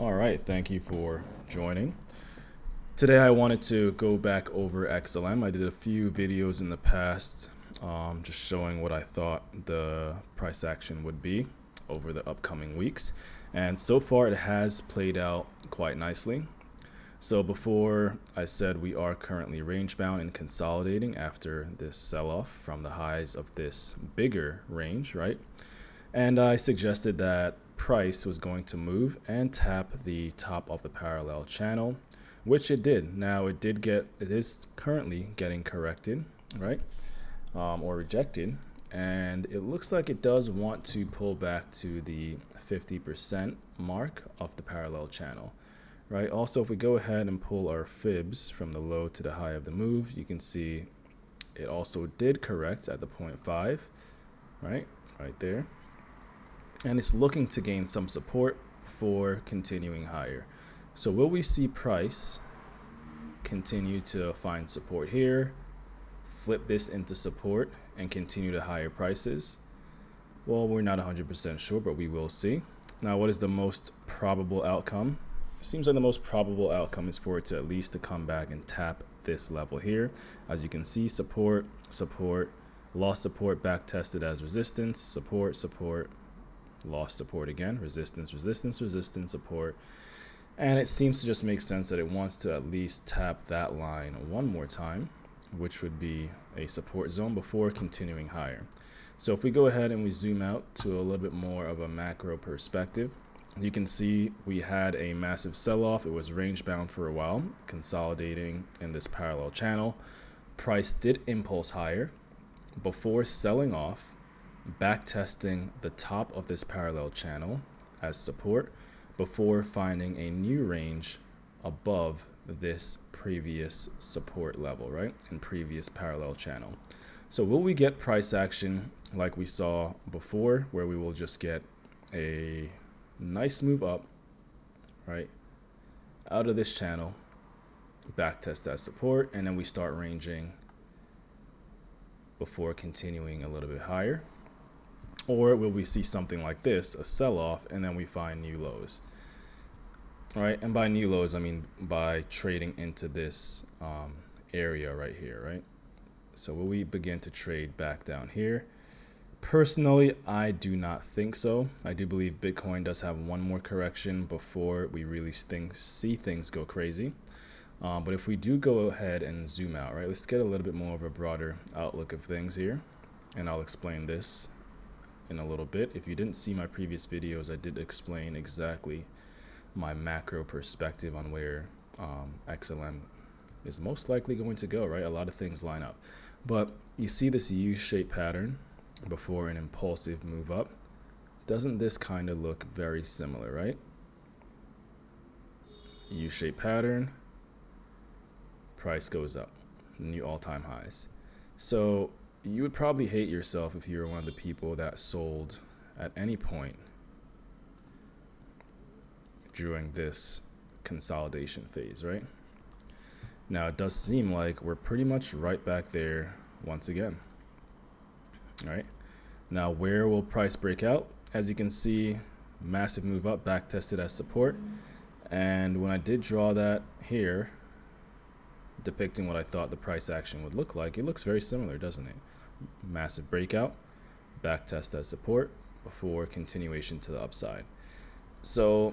All right, thank you for joining. Today I wanted to go back over XLM. I did a few videos in the past just showing what I thought the price action would be over the upcoming weeks. And so far it has played out quite nicely. So before I said we are currently range bound and consolidating after this sell-off from the highs of this bigger range, right? And I suggested that price was going to move and tap the top of the parallel channel, which it did. Now it is currently getting corrected, right? Or rejected. And it looks like it does want to pull back to the 50% mark of the parallel channel, right? Also, if we go ahead and pull our fibs from the low to the high of the move, you can see it also did correct at the 0.5, right? Right there. And it's looking to gain some support for continuing higher. So will we see price continue to find support here, flip this into support, and continue to higher prices? Well, we're not 100% sure, but we will see. Now, what is the most probable outcome? It seems like the most probable outcome is for it to at least to come back and tap this level here. As you can see, support, support, lost support, back tested as resistance, support, support, lost support again, resistance, resistance, resistance, support. And it seems to just make sense that it wants to at least tap that line one more time, which would be a support zone before continuing higher. So if we go ahead and we zoom out to a little bit more of a macro perspective, you can see we had a massive sell-off. It was range bound for a while, consolidating in this parallel channel. Price did impulse higher before selling off, back testing the top of this parallel channel as support before finding a new range above this previous support level, right? And previous parallel channel. So will we get price action like we saw before, where we will just get a nice move up, right, out of this channel, back test that support, and then we start ranging before continuing a little bit higher? Or will we see something like this, a sell-off, and then we find new lows? All right, and by new lows, I mean by trading into this area right here, right? So will we begin to trade back down here? Personally, I do not think so. I do believe Bitcoin does have one more correction before we really see things go crazy. But if we do go ahead and zoom out, right, let's get a little bit more of a broader outlook of things here, and I'll explain this in a little bit. If you didn't see my previous videos, I did explain exactly my macro perspective on where XLM is most likely going to go, right? A lot of things line up. But you see this U-shaped pattern before an impulsive move up. Doesn't this kind of look very similar, right? U-shaped pattern, price goes up, new all-time highs. So you would probably hate yourself if you were one of the people that sold at any point during this consolidation phase, right? Now it does seem like we're pretty much right back there once again. All right, now where will price break out? As you can see, massive move up, back tested as support. And when I did draw that here, depicting what I thought the price action would look like, it looks very similar, doesn't it? Massive breakout, back test as support before continuation to the upside. So,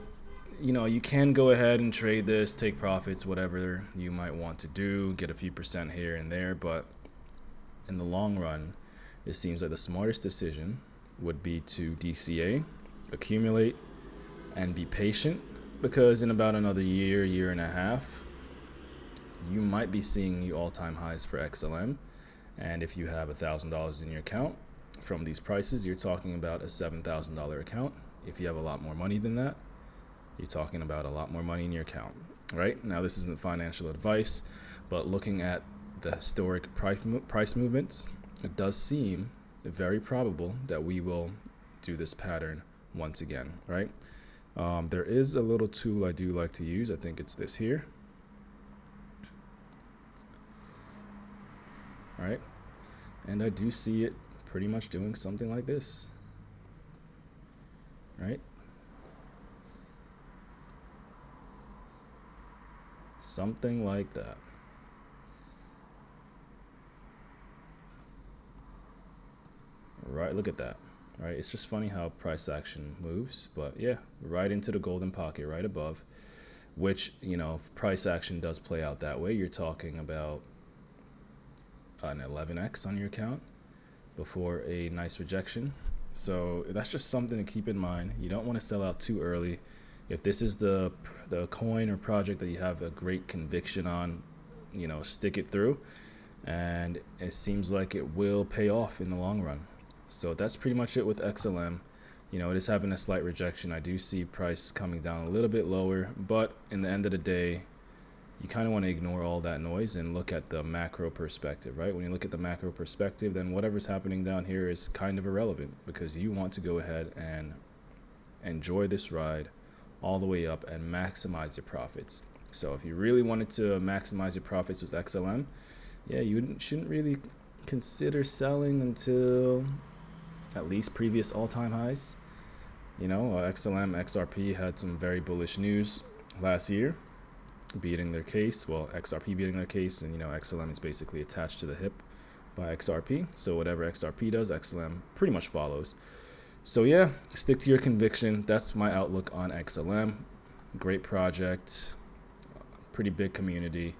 you know, you can go ahead and trade this, take profits, whatever you might want to do, get a few percent here and there, but in the long run, it seems like the smartest decision would be to DCA, accumulate, and be patient, because in about another year and a half, you might be seeing new all-time highs for XLM. And if you have $1,000 in your account from these prices, you're talking about a $7,000 account. If you have a lot more money than that, you're talking about a lot more money in your account, right? Now, this isn't financial advice, but looking at the historic price movements, it does seem very probable that we will do this pattern once again, right? There is a little tool I do like to use. I think it's this here. Right? And I do see it pretty much doing something like this, right? something like that. Right, look at that. Right, it's just funny how price action moves, but yeah, right into the golden pocket right above, which, you know, if price action does play out that way, you're talking about an 11x on your account before a nice rejection. So that's just something to keep in mind. You don't want to sell out too early. If this is the coin or project that you have a great conviction on, you know, stick it through, and it seems like it will pay off in the long run. So that's pretty much it with XLM. You know, it is having a slight rejection. I do see price coming down a little bit lower, but in the end of the day, you kind of want to ignore all that noise and look at the macro perspective, right? When you look at the macro perspective, then whatever's happening down here is kind of irrelevant, because you want to go ahead and enjoy this ride all the way up and maximize your profits. So if you really wanted to maximize your profits with XLM, yeah, you shouldn't really consider selling until at least previous all-time highs. You know, XLM, XRP had some very bullish news last year, beating their case. Well, XRP beating their case, and you know, XLM is basically attached to the hip by XRP. So whatever XRP does, XLM pretty much follows. So yeah, stick to your conviction. That's my outlook on XLM. Great project, pretty big community,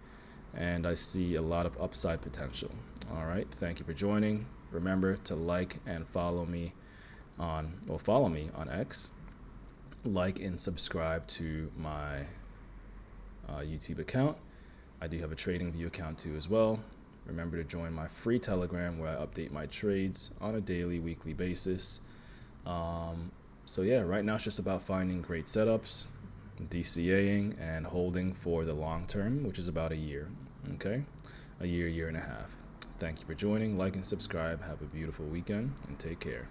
and I see a lot of upside potential. All right, thank you for joining. Remember to like and follow me on X. Like and subscribe to my YouTube account. I do have a TradingView account too as well. Remember to join my free Telegram where I update my trades on a daily, weekly basis. So yeah, right now it's just about finding great setups, DCAing, and holding for the long term, which is about a year. Okay, a year and a half. Thank you for joining. Like and subscribe. Have a beautiful weekend and take care.